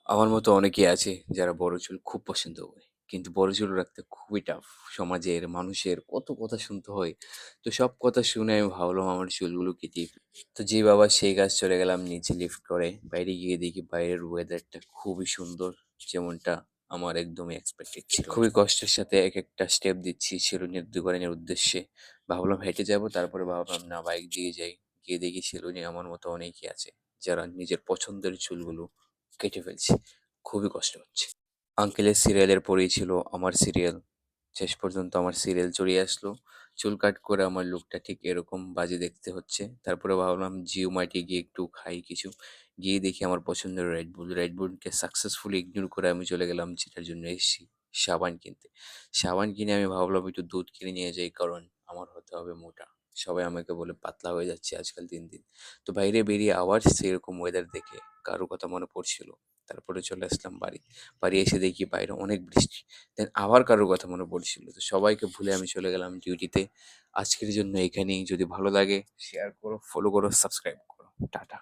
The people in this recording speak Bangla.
আমার মতো অনেকেই আছে যারা বড় চুল খুব পছন্দ করে। কিন্তু বড় চুল রাখতে খুবই টাফ। সমাজের, মানুষের কত কথা শুনতে হয়। তো সব কথা শুনে আমি ভাবলাম আমার চুলগুলো কেটেই ফেলি। তো যেই ভাবা সেই কাজ চলে গেলাম নিচে লিফট করে। বাইরে গিয়ে দেখি বাইরের ওয়েদারটা খুবই সুন্দর। যেমনটা আমার একদমই এক্সপেক্টেড ছিল। খুবই কষ্টের সাথে একেকটা স্টেপ দিচ্ছি সেলুনের দোকানের উদ্দেশ্যে। ভাবলাম হেঁটে যাবো, তারপরে ভাবলাম না বাইক দিয়ে যাই। গিয়ে দেখি সেলুনে আমার মতো অনেকেই আছে যারা নিজের পছন্দের চুলগুলো কেটে ফেলছি। খুবই কষ্ট হচ্ছে। আঙ্কেলের সিরিয়ালের পরেই ছিল আমার সিরিয়াল। শেষ পর্যন্ত আমার সিরিয়াল চলে আসলো। চুল কাট করে আমার লুকটা ঠিক এরকম বাজে দেখতে হচ্ছে। তারপরে ভাবলাম জিও মার্টে গিয়ে একটু খাই কিছু। গিয়ে দেখি আমার পছন্দের রেড বুল। রেড বুলকে সাকসেসফুলি ইগনোর করে আমি চলে গেলাম যেটার জন্য এসেছি, সাবান কিনতে। সাবান কিনে আমি ভাবলাম একটু দুধ কিনে নিয়ে যাই, কারণ আমার হতে হবে মোটা। সবাই আমাকে বলে পাতলা হয়ে যাচ্ছে আজকাল দিন দিন। তো বাইরে বেরিয়ে আবার সেরকম ওয়েদার দেখে কারো কথা মনে পড়ছিল। তারপরে চলে আসলাম বাড়ি। বাড়ি এসে দেখি বাইরে অনেক বৃষ্টি। দেন আবার কারোর কথা মনে পড়ছিল। তো সবাইকে ভুলে আমি চলে গেলাম ডিউটিতে। আজকের জন্য এখানেই। যদি ভালো লাগে শেয়ার করো, ফলো করো, সাবস্ক্রাইব করো। টাটা।